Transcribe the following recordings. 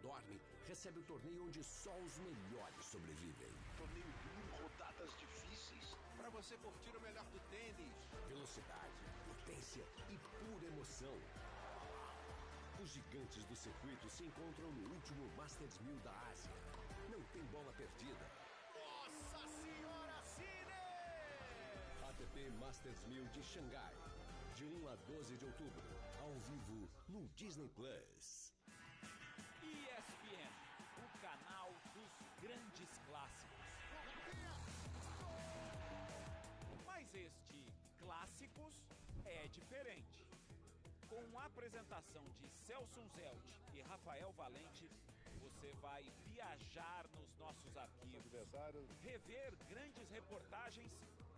dorme, recebe o torneio onde só os melhores sobrevivem. Torneio ruim, rodadas difíceis, para você curtir o melhor do tênis. Velocidade, potência e pura emoção. Os gigantes do circuito se encontram no último Masters 1000 da Ásia. Não tem bola perdida. Nossa Senhora, Cine! ATP Masters 1000 de Xangai. De 1 a 12 de outubro, ao vivo no Disney Plus. ESPN, o canal dos grandes clássicos. Mas este Clássicos é diferente. Com a apresentação de Celso Zelt e Rafael Valente, você vai viajar nos nossos arquivos, rever grandes reportagens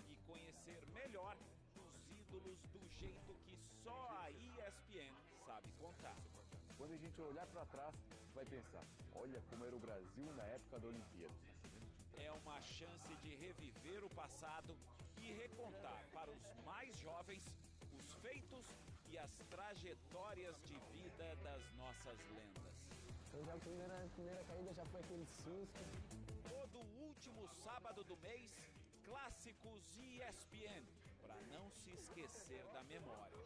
e conhecer melhor os ídolos do jeito que só a ESPN sabe contar. Quando a gente olhar para trás, vai pensar, olha como era o Brasil na época da Olimpíada. É uma chance de reviver o passado e recontar para os mais jovens os feitos e as trajetórias de vida das nossas lendas. Então já a primeira caída já foi aquele susto. Todo último sábado do mês, Clássicos ESPN, para não se esquecer da memória.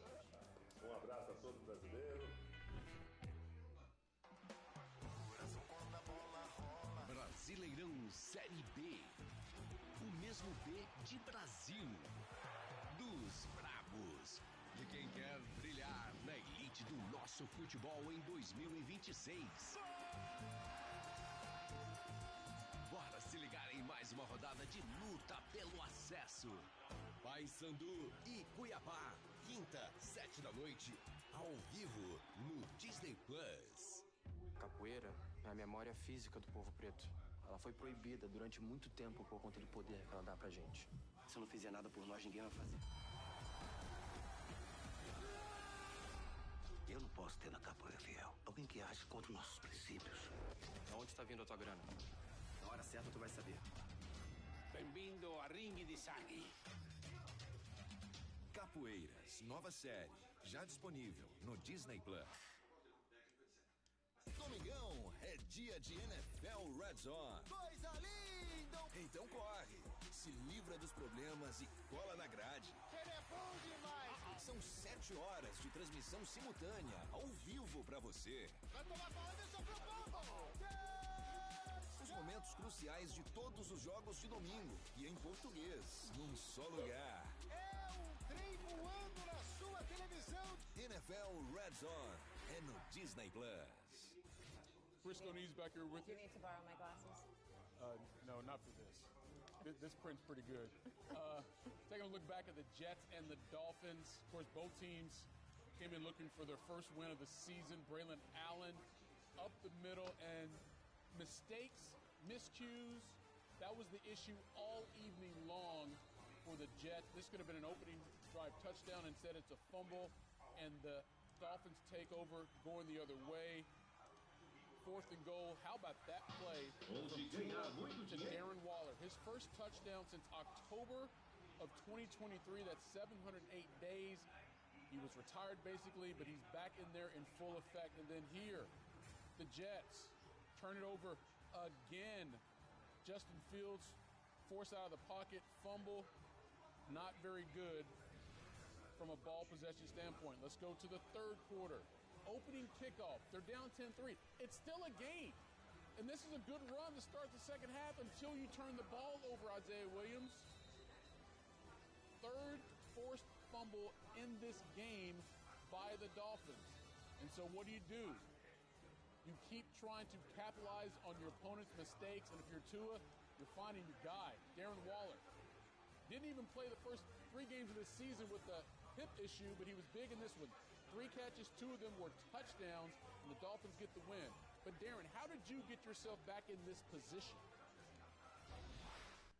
Um abraço a todo brasileiro. Brasileirão Série B. O mesmo B de Brasil. Dos brabos. De quem quer brilhar na elite do nosso futebol em 2026. Bora se ligar em mais uma rodada de luta pelo acesso. Paysandu e Cuiabá. Quinta, 7 da noite. Ao vivo no Disney Plus. Capoeira é a memória física do povo preto. Ela foi proibida durante muito tempo por conta do poder que ela dá pra gente. Se eu não fizer nada por nós, ninguém vai fazer. Eu não posso ter na capoeira fiel alguém que age contra nossos princípios. De onde está vindo a tua grana? Na hora certa tu vai saber. Bem-vindo a Ringue de Sangue. Capoeiras, nova série, já disponível no Disney Plus. Domingão é dia de NFL Red Zone. Coisa linda! Então corre, se livra dos problemas e cola na grade. Ele é bom demais! São 7 horas de transmissão simultânea, ao vivo pra você. Vai tomar bola, deixa pro povo! Os momentos cruciais de todos os jogos de domingo e em português, num só lugar. É um trem voando na sua televisão. NFL Red Zone é no Disney Plus. Briscoe Knees back here with Do you. you need to borrow my glasses? No, not for this. This print's pretty good. Taking a look back at the Jets and the Dolphins. Of course, both teams came in looking for their first win of the season. Braylon Allen up the middle, and mistakes, miscues, that was the issue all evening long for the Jets. This could have been an opening drive touchdown. Instead, it's a fumble, and the Dolphins take over, going the other way. 4th and goal. How about that play to Darren Waller? His first touchdown since October of 2023. That's 708 days. He was retired basically, but he's back in there in full effect. And then here, the Jets turn it over again. Justin Fields forced out of the pocket, fumble, not very good from a ball possession standpoint. Let's go to the third quarter. Opening kickoff. They're down 10-3. It's still a game. And this is a good run to start the second half until you turn the ball over, Isaiah Williams. Third forced fumble in this game by the Dolphins. And so what do? You keep trying to capitalize on your opponent's mistakes, and if you're Tua, you're finding your guy, Darren Waller. Didn't even play the first 3 games of this season with the hip issue, but he was big in this one. 3 catches, 2 of them were touchdowns, and the Dolphins get the win. But Darren, how did you get yourself back in this position?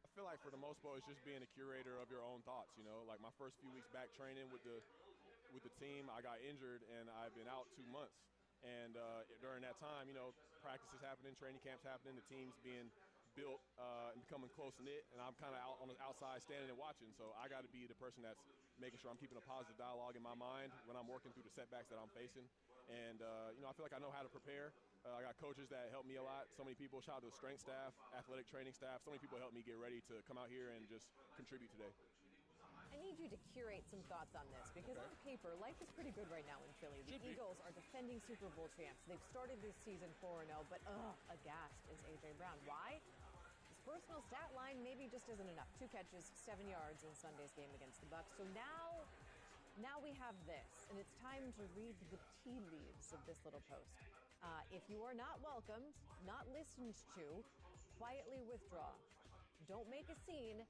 I feel like for the most part, it's just being a curator of your own thoughts, you know? Like my first few weeks back training with the team, I got injured, and I've been out 2 months. And during that time, you know, practices happening, training camps happening, the team's being built and becoming close-knit, and I'm kind of out on the outside standing and watching. So I got to be the person that's making sure I'm keeping a positive dialogue in my mind when I'm working through the setbacks that I'm facing. And, I feel like I know how to prepare. I got coaches that help me a lot. So many people, shout out to the strength staff, athletic training staff. So many people help me get ready to come out here and just contribute today. I need you to curate some thoughts on this because on paper, life is pretty good right now in Philly. The Eagles are defending Super Bowl champs. They've started this season 4-0, but aghast is A.J. Brown. Why? His personal stat line maybe just isn't enough. 2 catches, 7 yards in Sunday's game against the Bucs. So now we have this, and it's time to read the tea leaves of this little post. If you are not welcomed, not listened to, quietly withdraw. Don't make a scene,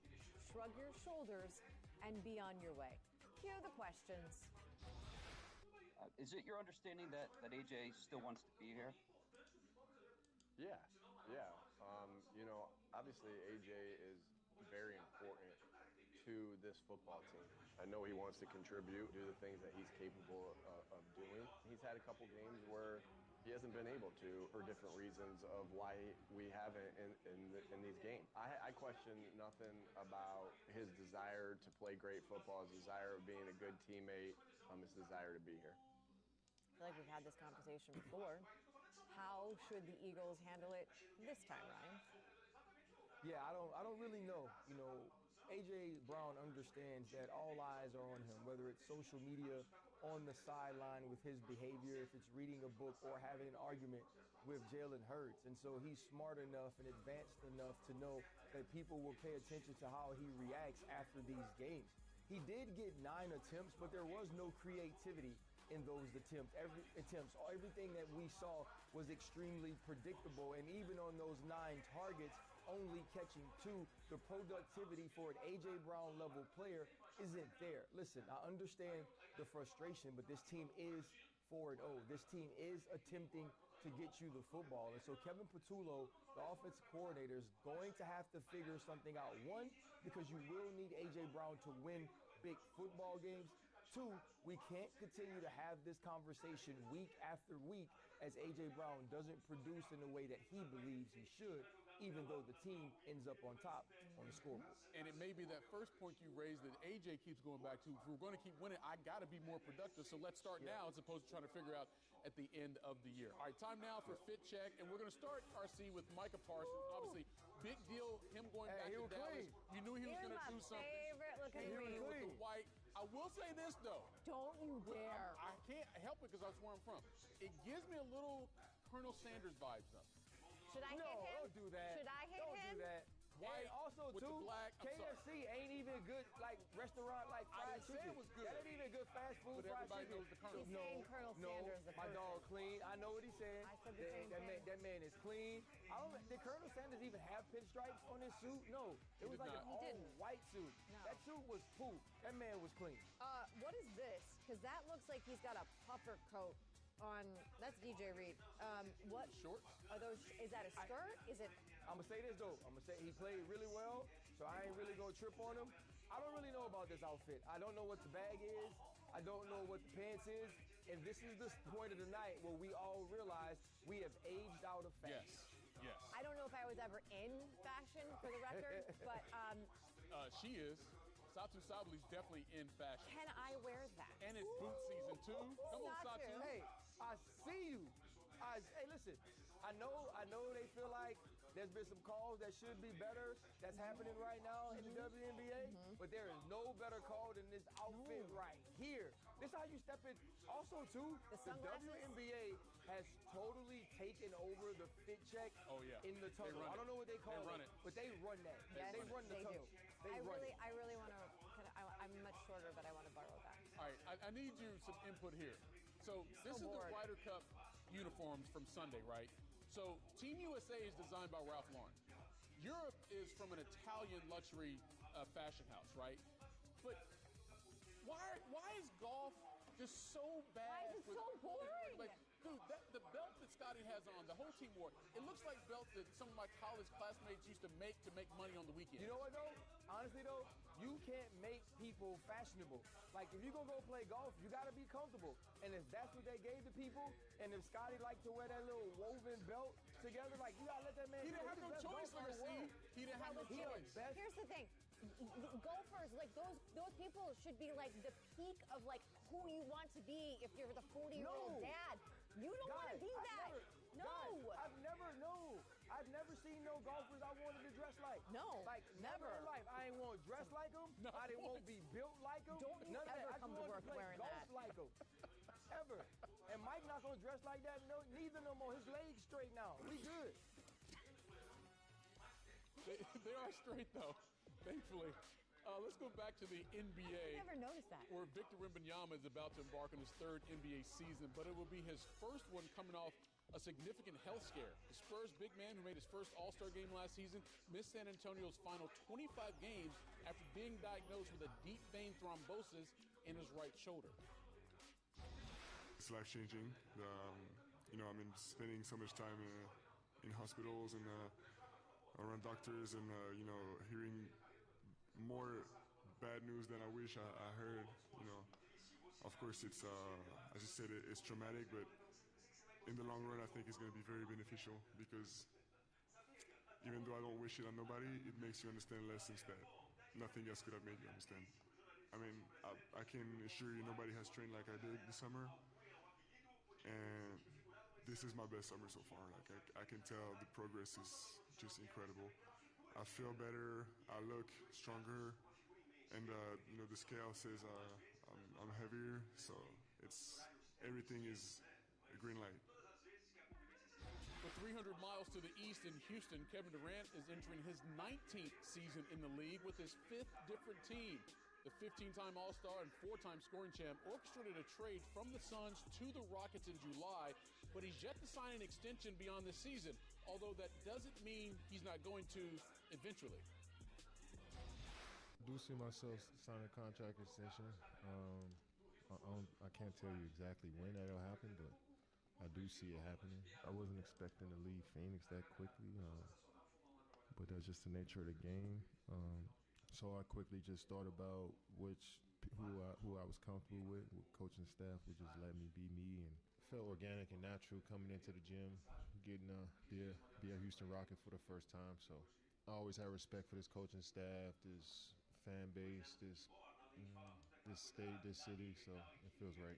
shrug your shoulders, and be on your way. Here are the questions. Is it your understanding that AJ still wants to be here? Yeah. Obviously AJ is very important to this football team. I know he wants to contribute, do the things that he's capable of doing. He's had a couple games where he hasn't been able to for different reasons of why we haven't in these games. I question nothing about his desire to play great football, his desire of being a good teammate, his desire to be here. I feel like we've had this conversation before. How should the Eagles handle it this time, Ryan? Yeah, I don't really know. A.J. Brown understands that all eyes are on him, whether it's social media, on the sideline with his behavior, if it's reading a book or having an argument with Jalen Hurts. And so he's smart enough and advanced enough to know that people will pay attention to how he reacts after these games. He did get 9 attempts, but there was no creativity in those attempts. Everything that we saw was extremely predictable, and even on those 9 targets, only catching 2, the productivity for an A.J. Brown level player isn't there. Listen, I understand the frustration, but this team is 4-0. This team is attempting to get you the football. And so Kevin Patullo, the offensive coordinator, is going to have to figure something out. 1, because you will need A.J. Brown to win big football games. 2, we can't continue to have this conversation week after week as A.J. Brown doesn't produce in the way that he believes he should, even though the team ends up on top on the scoreboard. And it may be that first point you raised that AJ keeps going back to. If we're going to keep winning, I got to be more productive. So let's start now as opposed to trying to figure out at the end of the year. All right, time now for Fit Check. And we're going to start, RC, with Micah Parsons. Obviously, big deal, him going back to Dallas. You knew he was going to do something. Favorite looking He with the white. I will say this, though. Don't you dare. I can't help it because that's where I'm from. It gives me a little Colonel Sanders vibes, though. Should I hit him? Don't do that. Should I hit him? Don't do that. White and also, with too, the black. KFC ain't even good, like, restaurant, like, fried chicken. Was good. That ain't even good fast food But fried everybody chicken. knows the Colonel. He's saying Colonel Sanders, the my person. dog clean. I know what he said. I said the same thing. That man is clean. Did Colonel Sanders even have pinstripes on his suit? No. It was like an all-white suit. No. That suit was poo. That man was clean. What is this? Because that looks like he's got a puffer coat on. That's DJ Reed. What shorts? Are those? Is that a skirt? Is it? I'm going to say this, though. I'm going to say he played really well, so I ain't really going to trip on him. I don't really know about this outfit. I don't know what the bag is. I don't know what the pants is. And this is the point of the night where we all realize we have aged out of fashion. Yes. I don't know if I was ever in fashion, for the record, but she is. Satu Sabli's definitely in fashion. Can I wear that? And it's boot season, too. Come on, Satu. Hey, I see you. Hey, listen. I know they feel like there's been some calls that should be better that's happening right now in the WNBA, but there is no better call than this outfit right here. This is how you step in. Also, too, the WNBA has totally taken over the fit check in the tunnel. I don't know what they call it, but they run that. Yes, they run the tunnel. I really want to. I'm much shorter, but I want to borrow that. All right, I need you some input here. So this is the Ryder Cup uniforms from Sunday, right? So Team USA is designed by Ralph Lauren. Europe is from an Italian luxury fashion house, right? But why is golf just so bad? Why is it so boring? Dude, the belt that Scotty has on, the whole team wore, it looks like belts that some of my college classmates used to make money on the weekend. You know what, though? Honestly, though, you can't make people fashionable. Like, if you're going to go play golf, you got to be comfortable. And if that's what they gave to people, and if Scotty liked to wear that little woven belt together. Like, you gotta let that man. He didn't have no choice, RC. He didn't have no choice. Here's the thing. Golfers, like those people should be like the peak of like who you want to be if you're the 40-year-old dad. You don't want to be that. I've never seen no golfers I wanted to dress like. No, like never in life. I ain't want to dress like them. No, I didn't want to be built like them. Don't you ever come to work wearing that. Like them. Ever. And Mike not gonna dress like that. No, neither no more. His legs straight now. We good. They are straight though, thankfully. Let's go back to the NBA. I never noticed that. Where Victor Wembanyama is about to embark on his third NBA season, but it will be his first one coming off a significant health scare. The Spurs big man who made his first All-Star game last season missed San Antonio's final 25 games after being diagnosed with a deep vein thrombosis in his right shoulder. It's life-changing. I mean, spending so much time in hospitals and around doctors and, hearing more bad news than I wish I heard. Of course, it's, as you said, it's traumatic, but in the long run, I think it's going to be very beneficial because even though I don't wish it on nobody, it makes you understand lessons that nothing else could have made you understand. I mean, I can assure you nobody has trained like I did this summer, and this is my best summer so far. Like I can tell the progress is just incredible. I feel better, I look stronger, and the scale says I'm heavier, so everything is a green light. With 300 miles to the east in Houston, Kevin Durant is entering his 19th season in the league with his 5th different team. The 15-time All-Star and 4-time scoring champ orchestrated a trade from the Suns to the Rockets in July, but he's yet to sign an extension beyond this season, although that doesn't mean he's not going to eventually. I do see myself signing a contract extension. I can't tell you exactly when that'll happen, but I do see it happening. I wasn't expecting to leave Phoenix that quickly, but that's just the nature of the game. So I quickly just thought about who I was comfortable with coaching staff would just let me be me, and felt organic and natural coming into the gym, getting be a Houston Rocket for the first time. So I always had respect for this coaching staff, this fan base, this state, this city. So it feels right.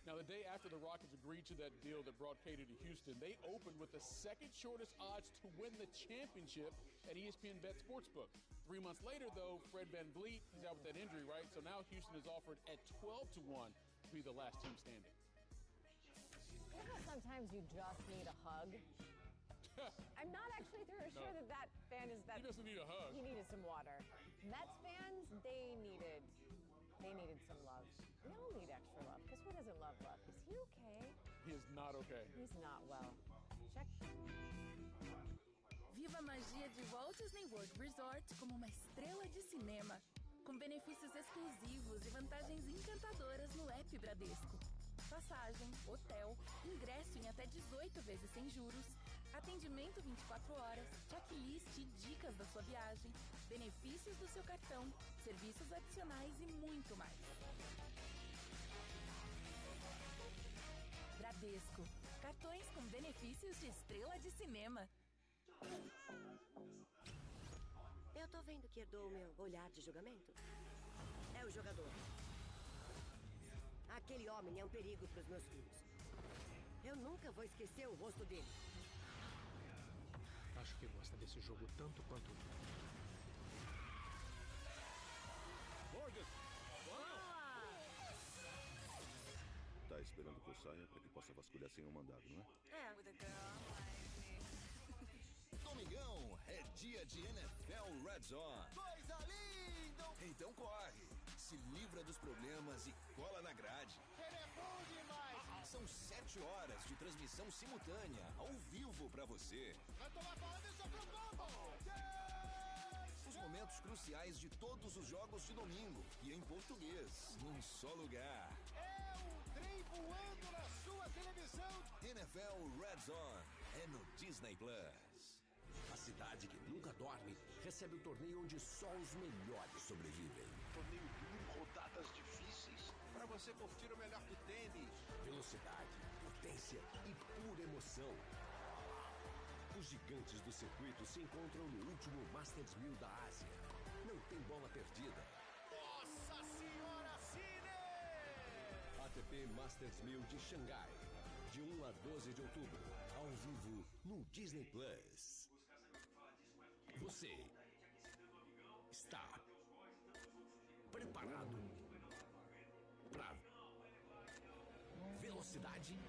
Now, the day after the Rockets agreed to that deal that brought Queira to Houston, they opened with the second shortest odds to win the championship at ESPN Bet Sportsbook. 3 months later, though, Fred VanVleet is out with that injury, right? So now Houston is offered at 12-1 to be the last team standing. You know, sometimes you just need a hug. I'm not actually sure that fan is that. He doesn't need a hug. He needed some water. Mets fans, they needed some love. We all need extra love, because who doesn't love love? Is he okay? He is not okay. He's not well. Check. Viva a magia de Walt Disney World Resort como uma estrela de cinema, com benefícios exclusivos e vantagens encantadoras no app Bradesco. Passagem, hotel, ingresso em até 18 vezes sem juros, atendimento 24 horas, checklist e dicas da sua viagem, benefícios do seu cartão, serviços adicionais e muito mais. Bradesco. Cartões com benefícios de estrela de cinema. Eu tô vendo que herdou o meu olhar de julgamento. É o jogador. Aquele homem é um perigo pros meus filhos. Eu nunca vou esquecer o rosto dele. Acho que gosta desse jogo tanto quanto eu. Morgan! Tá esperando que eu saia para que possa vasculhar sem um mandado, não é? Domingão é dia de NFL Red Zone. Coisa linda! Então corre, se livra dos problemas e cola na grade. Ele é bom demais! São 7 horas de transmissão simultânea, ao vivo pra você. Vai tomar bola dessa pro combo! Os momentos cruciais de todos os jogos de domingo e em português, num só lugar. É o trem voando na sua televisão. NFL Red Zone é no Disney Plus. A cidade que nunca dorme recebe o torneio onde só os melhores sobrevivem. Torneio duro, rodadas difíceis, para você curtir o melhor do tênis. Velocidade, potência e pura emoção. Os gigantes do circuito se encontram no último Masters 1000 da Ásia. Não tem bola perdida. Nossa Senhora Cine! ATP Masters 1000 de Xangai, de 1 a 12 de outubro, ao vivo no Disney Plus. Você está preparado para velocidade?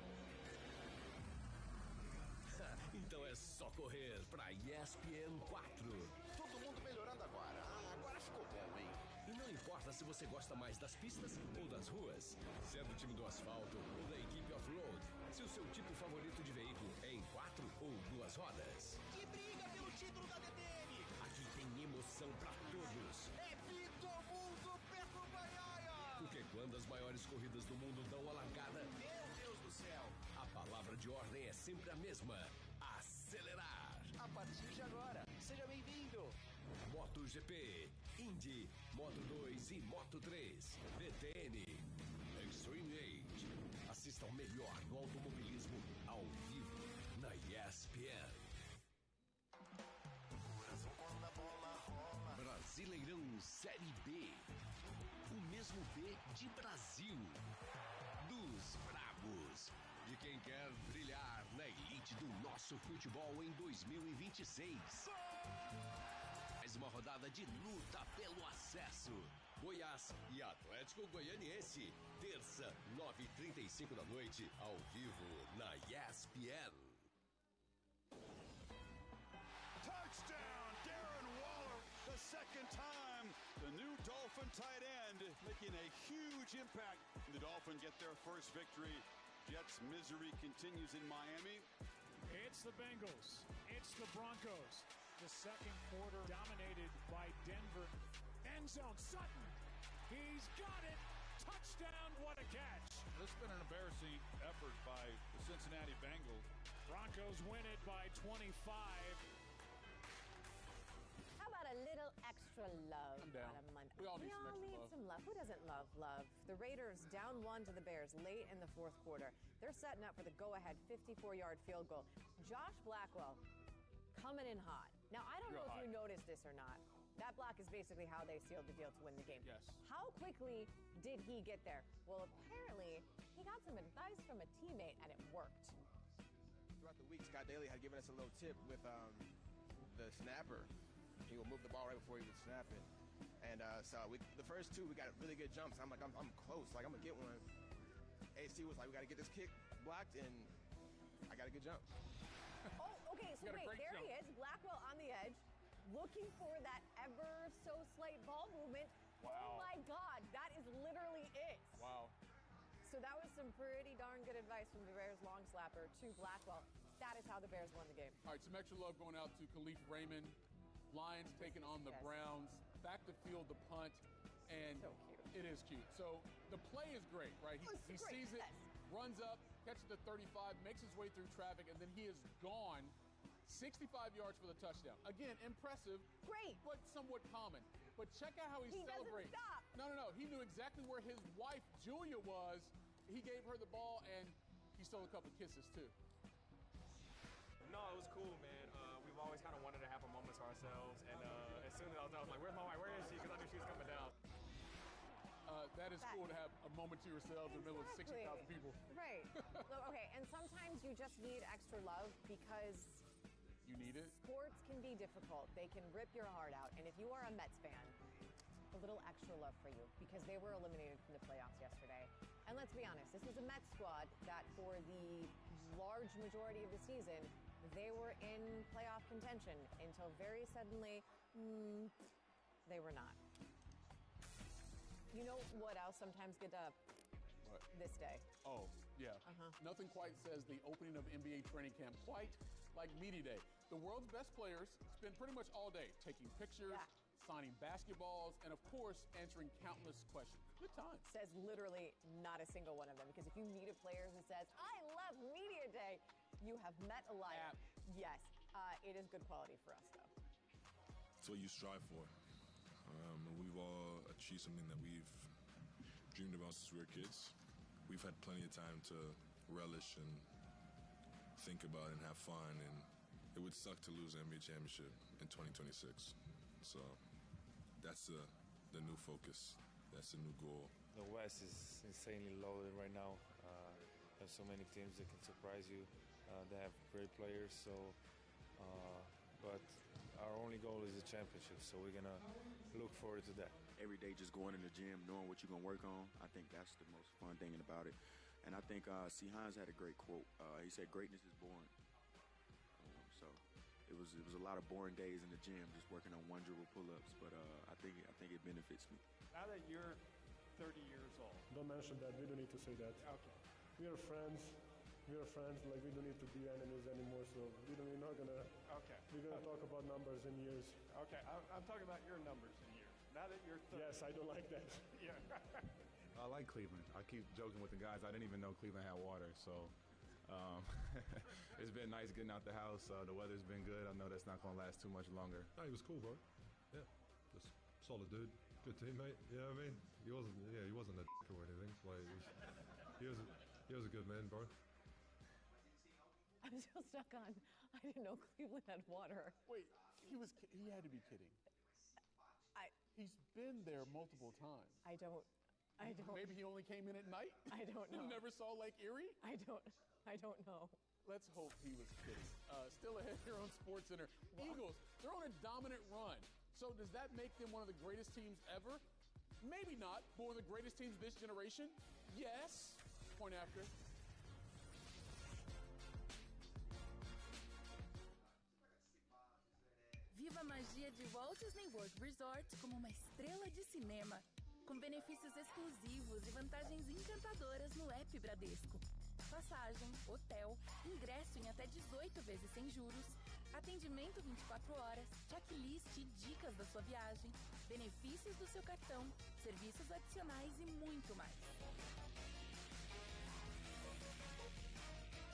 Então é só correr para ESPN 4. Todo mundo melhorando agora. Agora ficou bom, hein? E não importa se você gosta mais das pistas ou das ruas, se é do time do asfalto ou da equipe off-road, se o seu tipo favorito de veículo é em 4 ou 2 rodas. Que briga pelo título da DTM! Aqui tem emoção pra todos. É Vitor Mundo Pedro Baiaia! Porque quando as maiores corridas do mundo dão a largada, meu Deus do céu! A palavra de ordem é sempre a mesma: acelerar. A partir de agora, seja bem-vindo! MotoGP, Indy, Moto2 e Moto3, VTN, Extreme Age. Assista ao melhor do automobilismo ao vivo na ESPN. Brasileirão Série B. O mesmo B de Brasil. Dos bravos. De quem quer brilhar na elite do nosso futebol em 2026. Mais uma rodada de luta pelo acesso. Goiás e Atlético Goianiense. Terça, 9h35 da noite, ao vivo na ESPN. Touchdown, Darren Waller, the second time. The new Dolphin tight end making a huge impact. The Dolphins get their first victory. Jets' misery continues in Miami. It's the Bengals. It's the Broncos. The second quarter dominated by Denver. End zone, Sutton. He's got it. Touchdown, what a catch. This has been an embarrassing effort by the Cincinnati Bengals. Broncos win it by 25. How about a little extra love? I'm down. On a Monday? We all need some love. Who doesn't love love? The Raiders down 1 to the Bears late in the fourth quarter. They're setting up for the go-ahead 54-yard field goal. Josh Blackwell coming in hot. Now, I don't know if you noticed this or not. That block is basically how they sealed the deal to win the game. Yes. How quickly did he get there? Well, apparently, he got some advice from a teammate, and it worked. Throughout the week, Scott Daly had given us a little tip with the snapper. He would move the ball right before he would snap it. And so the first two, we got really good jumps. I'm like, I'm close. Like, I'm going to get one. AC was like, we got to get this kick blocked, and I got a good jump. Oh, okay, so wait, there he is, Blackwell on the edge, looking for that ever so slight ball movement. Wow. Oh my God, that is literally it. Wow. So that was some pretty darn good advice from the Bears long slapper to Blackwell. That is how the Bears won the game. All right, some extra love going out to Khalif Raymond. Lions taking on the Browns. Back to field the punt. And so cute. It is cute. So the play is great, right? He sees it, runs up, catches the 35, makes his way through traffic, and then he is gone 65 yards for the touchdown. Again, impressive. Great. But somewhat common. But check out how he celebrates. Doesn't stop. No. He knew exactly where his wife, Julia, was. He gave her the ball, and he stole a couple of kisses, too. No, it was cool, man. We've always kind of wanted to have a moment to ourselves, and as soon as I was like, where's my wife? Where is she? Because I knew she was coming down. That is cool to have a moment to yourselves in the middle of 60,000 people. Right. Okay, and sometimes you just need extra love because you need it. Sports can be difficult. They can rip your heart out. And if you are a Mets fan, a little extra love for you because they were eliminated from the playoffs yesterday. And let's be honest, this was a Mets squad that for the large majority of the season, they were in playoff contention until very suddenly, they were not. You know what else sometimes gets up? What? This day. Oh, yeah. Nothing quite says the opening of NBA training camp quite like Media Day. The world's best players spend pretty much all day taking pictures, signing basketballs, and of course, answering countless questions. Good time. Says literally not a single one of them, because if you meet a player who says, I love Media Day, you have met a liar. Yes. It is good quality for us, though. It's what you strive for. We've all achieved something that we've dreamed about since we were kids. We've had plenty of time to relish and think about and have fun and it would suck to lose the NBA championship in 2026. So that's the new focus. That's the new goal. The West is insanely loaded right now. There's so many teams that can surprise you. They have great players, but our only goal is the championship, so we're going to look forward to that. Every day just going in the gym, knowing what you're going to work on, I think that's the most fun thing about it. And I think C. Hines had a great quote. He said, "Greatness is born." So it was a lot of boring days in the gym, just working on one dribble pull-ups. But I think it benefits me. Now that you're 30 years old. Don't mention that. We don't need to say that. Okay. We are friends. Like, we don't need to be enemies anymore. So we're not gonna. Okay. We're gonna talk about numbers in years. Okay. I'm talking about your numbers in years. Now that you're 30. Yes, I don't like that. Yeah. I like Cleveland. I keep joking with the guys. I didn't even know Cleveland had water, so it's been nice getting out the house. The weather's been good. I know that's not going to last too much longer. No, he was cool, bro. Yeah, just solid dude. Good teammate. You know what I mean? He wasn't a dick or anything. Like, he was a good man, bro. I'm still stuck on. I didn't know Cleveland had water. Wait, he had to be kidding. He's been there multiple times. I don't. Maybe he only came in at night? I don't know. Never saw Lake Erie? I don't know. Let's hope he was kidding. Still ahead here on SportsCenter. Eagles, they're on a dominant run. So does that make them one of the greatest teams ever? Maybe not, but one of the greatest teams this generation? Yes. Point after. Viva a magia de Walt Disney World Resort como uma estrela de cinema, com benefícios exclusivos e vantagens encantadoras no app Bradesco. Passagem, hotel, ingresso em até 18 vezes sem juros, atendimento 24 horas, checklist e dicas da sua viagem, benefícios do seu cartão, serviços adicionais e muito mais.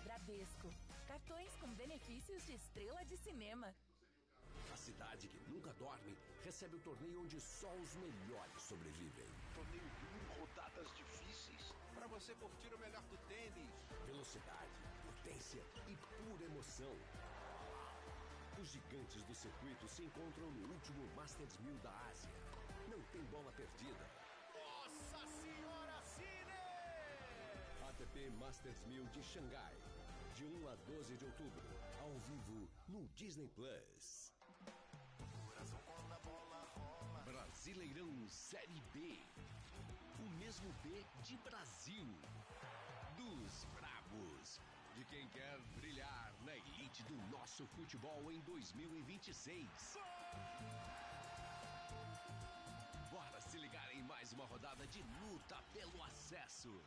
Bradesco. Cartões com benefícios de estrela de cinema. A cidade que nunca dorme recebe o torneio onde só os melhores sobrevivem. Torneio ruim, rodadas difíceis, para você curtir o melhor do tênis. Velocidade, potência e pura emoção. Os gigantes do circuito se encontram no último Masters 1000 da Ásia. Não tem bola perdida. Nossa Senhora Cine! ATP Masters 1000 de Xangai, de 1 a 12 de outubro, ao vivo no Disney Plus. Brasileirão Série B. O mesmo B de Brasil. Dos bravos. De quem quer brilhar na elite do nosso futebol em 2026. Bora se ligar em mais uma rodada de luta pelo acesso.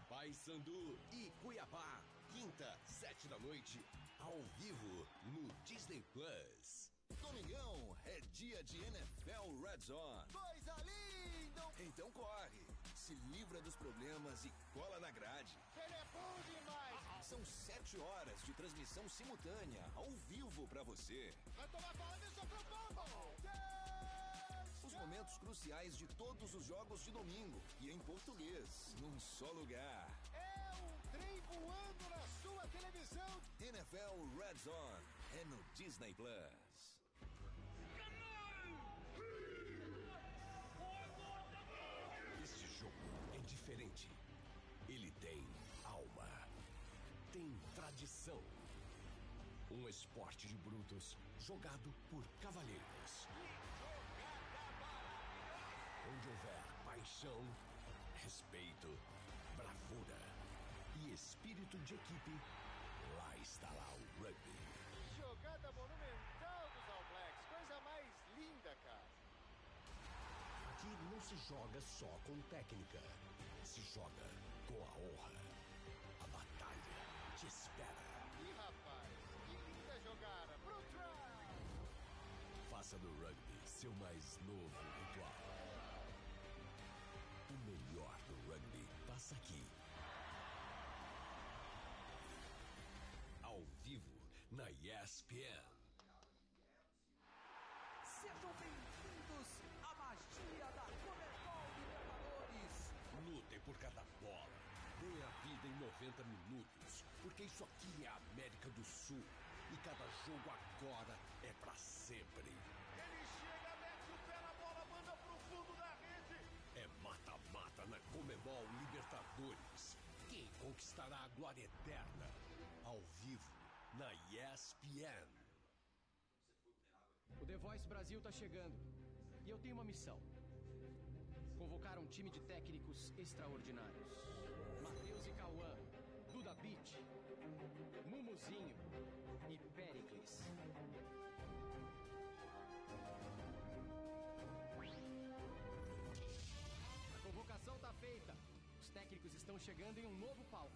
Paysandu e Cuiabá. Quinta, 7 da noite, ao vivo no Disney Plus. Domingão é dia de NFL Red Zone. Coisa linda! Então corre, se livra dos problemas e cola na grade. Ele é bom demais! São 7 horas de transmissão simultânea, ao vivo pra você. Vai tomar bola e sofreu bomba! Os momentos cruciais de todos os jogos de domingo e em português, num só lugar. É um trem voando na sua televisão. NFL Red Zone é no Disney Plus. Este jogo é diferente. Ele tem alma. Tem tradição. Um esporte de brutos jogado por cavalheiros. Onde houver paixão, respeito, bravura e espírito de equipe, lá estará o rugby. Jogada monumental dos All Blacks, coisa mais linda, cara. Aqui não se joga só com técnica, se joga com a honra. A batalha te espera. Ih, rapaz, que linda jogada, pro try! Faça do rugby seu mais novo ritual. O melhor do rugby passa aqui. Ao vivo na ESPN. Sejam bem-vindos à magia da Comebol Libertadores. Lutem por cada bola. Dê a vida em 90 minutos, porque isso aqui é a América do Sul. E cada Cada jogo agora é pra sempre. Ele chega, mete o pé na bola, manda pro fundo da rede. É mata-mata na Comebol Libertadores. Quem conquistará a glória eterna? Ao vivo, na ESPN. O The Voice Brasil tá chegando. E eu tenho uma missão. Convocar um time de técnicos extraordinários. Matheus e Cauã, Duda Beat, Mumuzinho e Péricles. A convocação tá feita. Os técnicos estão chegando em um novo palco,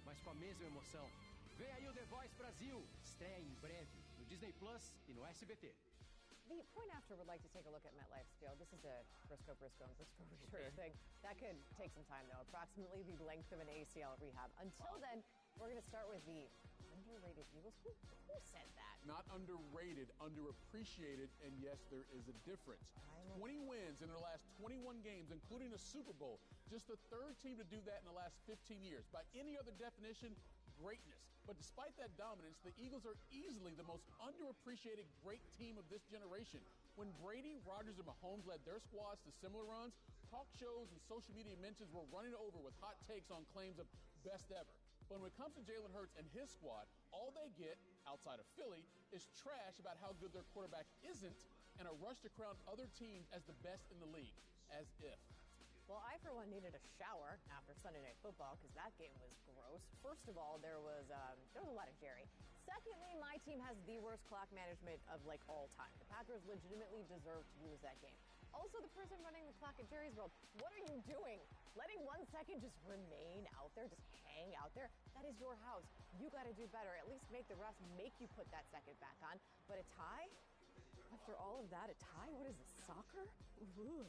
mas com a mesma emoção. Vem aí o The Voice Brasil. Estreia em breve no Disney Plus e no SBT. The point after would like to take a look at MetLife's field. This is a Briscoe and Briscoe research thing. That could take some time, though. Approximately the length of an ACL rehab. Until then, we're going to start with the underrated Eagles. Who said that? Not underrated, underappreciated, and yes, there is a difference. 20 wins in their last 21 games, including a Super Bowl. Just the third team to do that in the last 15 years. By any other definition, greatness. But despite that dominance, the Eagles are easily the most underappreciated great team of this generation. When Brady, Rodgers, and Mahomes led their squads to similar runs, talk shows and social media mentions were running over with hot takes on claims of best ever. But when it comes to Jalen Hurts and his squad, all they get, outside of Philly, is trash about how good their quarterback isn't and a rush to crown other teams as the best in the league. As if. Well, I, for one, needed a shower after Sunday Night Football because that game was gross. First of all, there was a lot of Jerry. Secondly, my team has the worst clock management of, all time. The Packers legitimately deserve to lose that game. Also, the person running the clock at Jerry's World, what are you doing? Letting 1 second just remain out there, just hang out there? That is your house. You got to do better. At least make the refs make you put that second back on. But a tie? After all of that, a tie? What is this, soccer? Ooh.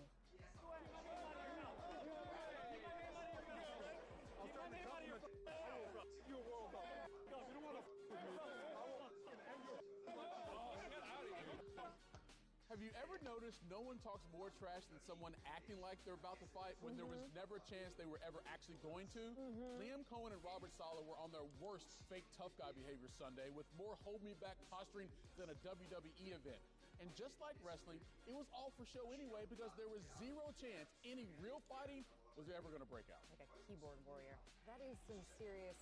Have you ever noticed no one talks more trash than someone acting like they're about to fight when there was never a chance they were ever actually going to? Liam Cohen and Robert Saleh were on their worst fake tough guy behavior Sunday with more hold-me-back posturing than a WWE event. And just like wrestling, it was all for show anyway because there was zero chance any real fighting was ever going to break out. Like a keyboard warrior. That is some serious,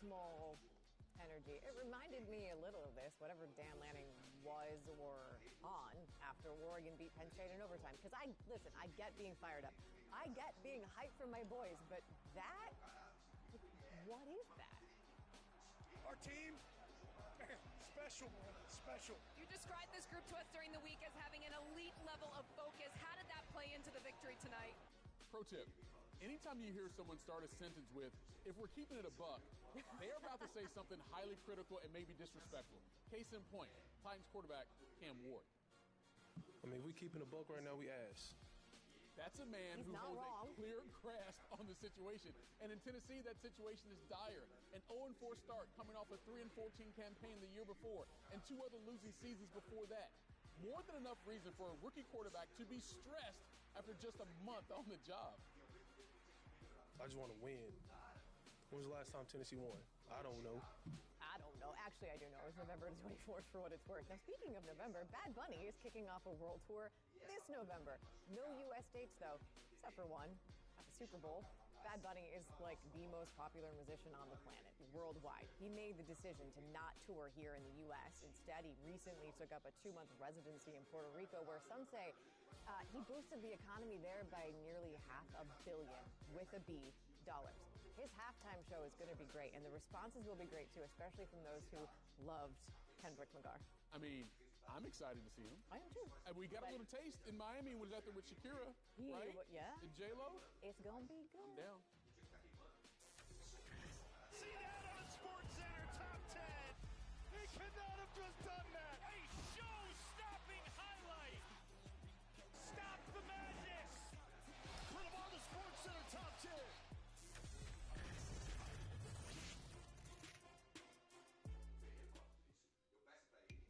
small energy. It reminded me a little of this, whatever Dan Lanning was or on after Oregon beat Penn State in overtime. Because I get being fired up. I get being hyped for my boys, but that, what is that? Our team, man, special, man, special. You described this group to us during the week as having an elite level of focus. How did that play into the victory tonight? Pro tip, anytime you hear someone start a sentence with, if we're keeping it a buck, they are about to say something highly critical and maybe disrespectful. Case in point, Titans quarterback Cam Ward. I mean, we keeping a buck right now, we ass. That's a man who holds a clear grasp on the situation. And in Tennessee, that situation is dire. An 0-4 start coming off a 3-14 campaign the year before and 2 other losing seasons before that. More than enough reason for a rookie quarterback to be stressed after just a month on the job. I just want to win. When was the last time Tennessee won? I don't know. I don't know. Actually, I do know. It was November 24th for what it's worth. Now, speaking of November, Bad Bunny is kicking off a world tour this November. No U.S. dates, though, except for one at the Super Bowl. Bad Bunny is like the most popular musician on the planet worldwide. He made the decision to not tour here in the U.S. Instead, he recently took up a 2-month residency in Puerto Rico, where some say he boosted the economy there by nearly $500 million with a B dollars. His halftime show is going to be great, and the responses will be great, too, especially from those who loved Kendrick Lamar. I mean, I'm excited to see him. I am, too. And we got a little taste in Miami when he was out there with Shakira, right? Yeah. And J-Lo. It's going to be good. I'm down. See that on SportsCenter Top 10. He could not have just done that. A show-stopping highlight. Stop the madness. Put him on the SportsCenter Top 10.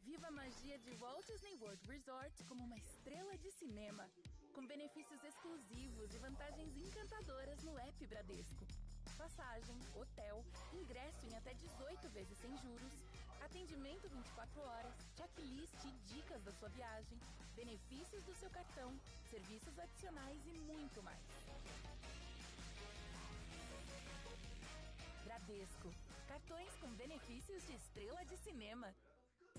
Viva a magia de Walt Disney World Resort como uma estrela de cinema, com benefícios exclusivos e vantagens encantadoras no app Bradesco. Passagem, hotel, ingresso em até 18 vezes sem juros, atendimento atendimento 24 horas, checklist e dicas da sua viagem, benefícios do seu cartão, serviços adicionais e muito mais. Bradesco. Cartões com benefícios de estrela de cinema.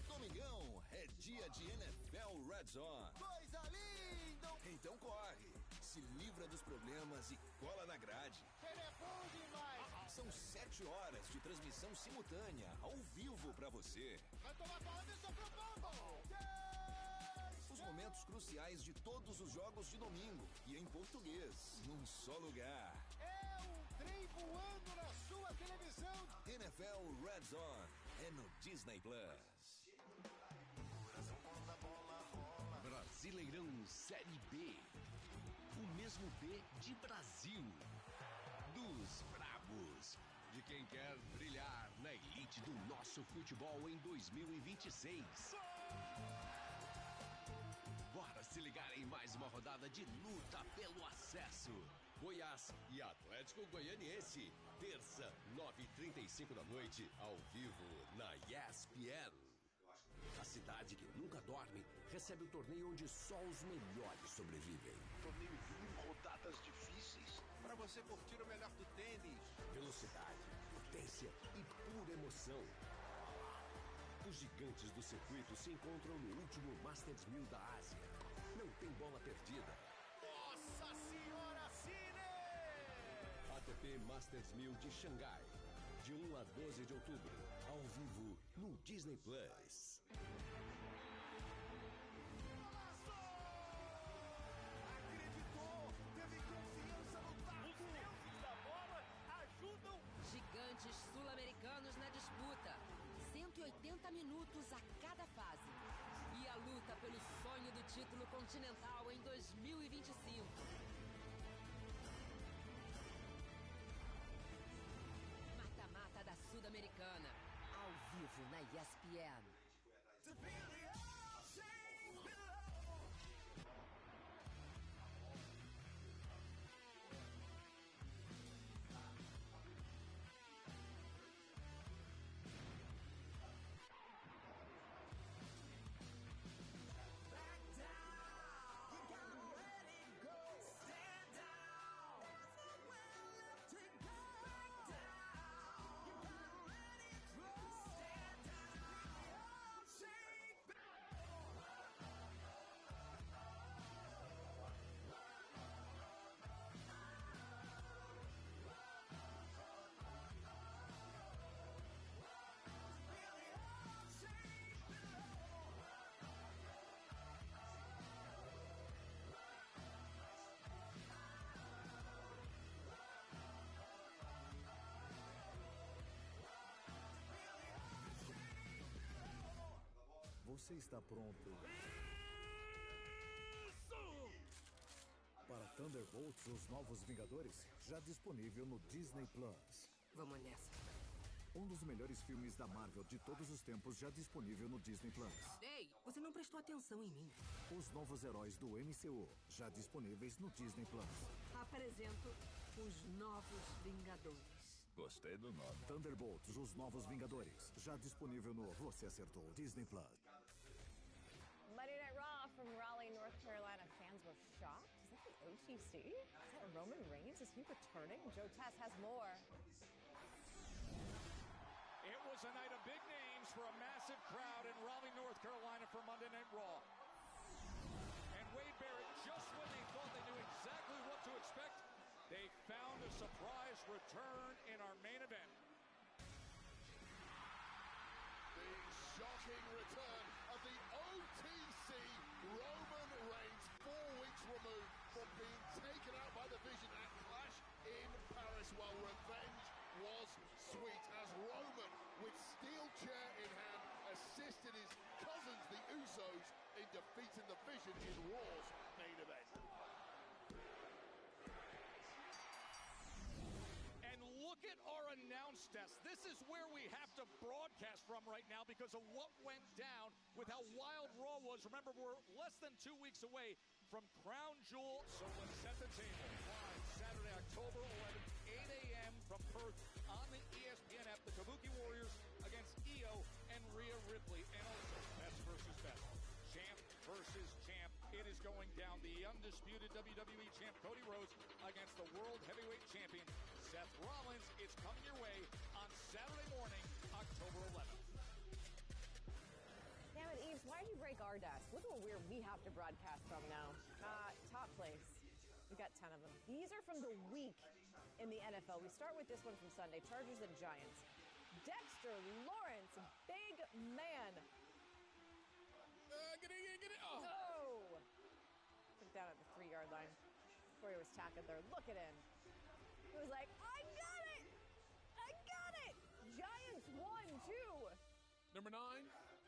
Domingão é dia de NFL Red Zone. Coisa linda! Então corre, se livra dos problemas e cola na grade. Ele é bom demais! São 7 horas de transmissão simultânea, ao vivo pra você. Vai tomar bola e sobrou bombo! Os momentos cruciais de todos os jogos de domingo e em português, num só lugar. É um trem voando na sua televisão. NFL Red Zone é no Disney Plus. Brasileirão Série B. O mesmo B de Brasil. Dos brabos. De quem quer brilhar na elite do nosso futebol em 2026. Bora se ligar em mais uma rodada de luta pelo acesso. Goiás e Atlético Goianiense. Terça, 9h35 da noite, ao vivo na ESPN. A cidade que nunca dorme recebe o torneio onde só os melhores sobrevivem. Torneio de rodadas difíceis para você curtir o melhor do tênis. Velocidade, potência e pura emoção. Os gigantes do circuito se encontram no último Masters 1000 da Ásia. Não tem bola perdida. Nossa Senhora Cine! ATP Masters 1000 de Xangai. De 1 a 12 de outubro, ao vivo no Disney Plus. Acreditou! Teve confiança no taco! Os deuses da bola ajudam! Gigantes sul-americanos na disputa. 180 minutos a cada fase. E a luta pelo sonho do título continental em 2025. Mata-mata da Sul-Americana. Ao vivo na ESPN. Você está pronto para Thunderbolts, os Novos Vingadores? Já disponível no Disney Plus. Vamos nessa. Um dos melhores filmes da Marvel de todos os tempos, já disponível no Disney Plus. Ei, você não prestou atenção em mim. Os novos heróis do MCU, já disponíveis no Disney Plus. Apresento os Novos Vingadores. Gostei do nome. Thunderbolts, os Novos Vingadores, já disponível no Você, Acertou, Disney Plus. Monday Night Raw from Raleigh, North Carolina. Fans were shocked. Is that the OTC? Is that Roman Reigns? Is he returning? Joe Tess has more. It was a night of big names for a massive crowd in Raleigh, North Carolina for Monday Night Raw. And Wade Barrett, just when they thought they knew exactly what to expect, they found a surprise return in our main event. The shocking return of the OTC Roman Reigns, 4 weeks removed from being taken out by the Vision at Clash in Paris, while revenge was sweet as Roman, with steel chair in hand, assisted his cousins, the Usos, in defeating the Vision in Raw's main event. And look at our announce desk. This is where we have to broadcast from right now because of what went down with how wild Raw was. Remember, we're less than 2 weeks away from Crown Jewel. So let's set the table. Live Saturday, October 11th, 8 a.m. from Perth on the ESPN app. The Kabuki Warriors against Io and Rhea Ripley. undisputed WWE champ Cody Rhodes against the World Heavyweight Champion Seth Rollins. It's coming your way on Saturday morning, October 11th. Damn it, Eves, why did you break our desk? Look at where we have to broadcast from now. Top place. We've got 10 of them. These are from the week in the NFL. We start with this one from Sunday, Chargers and Giants. Dexter Lawrence, big man. Get it. Oh! Took down at the 3-yard line before he was tackled there. Look at him. He was like, I got it! Giants won, too. Number 9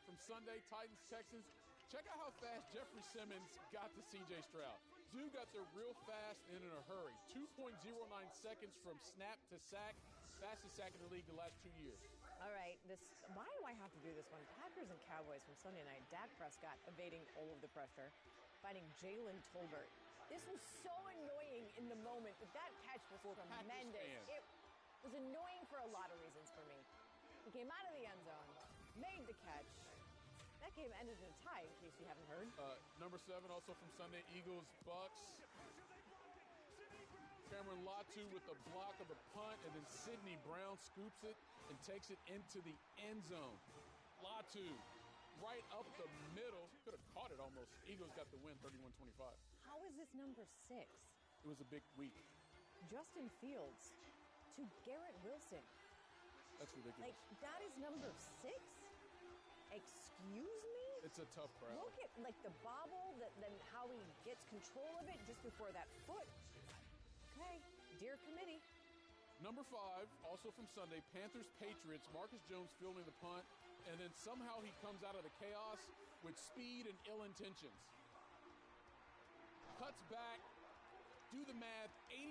from Sunday, Titans, Texans. Check out how fast Jeffrey Simmons got to C.J. Stroud. Dude got there real fast and in a hurry. 2.09 seconds from snap to sack. Fastest sack in the league the last 2 years. All right, why do I have to do this one? Packers and Cowboys from Sunday night. Dak Prescott evading all of the pressure, finding Jalen Tolbert. This was so annoying in the moment, but that catch was tremendous. It was annoying for a lot of reasons for me. He came out of the end zone, made the catch. That game ended in a tie, in case you haven't heard. Number 7, also from Sunday, Eagles, Bucks. Cameron Latu with the block of the punt, and then Sidney Brown scoops it and takes it into the end zone. Latu, right up the middle. Could have caught it almost. Eagles got the win, 31-25. How is this number 6? It was a big week. Justin Fields to Garrett Wilson. That's ridiculous. That is number 6? Excuse me? It's a tough crowd. Look at, the bobble, then how he gets control of it just before that foot. Okay, dear committee. Number 5, also from Sunday, Panthers, Patriots. Marcus Jones fielding the punt, and then somehow he comes out of the chaos with speed and ill intentions. Cuts back, do the math,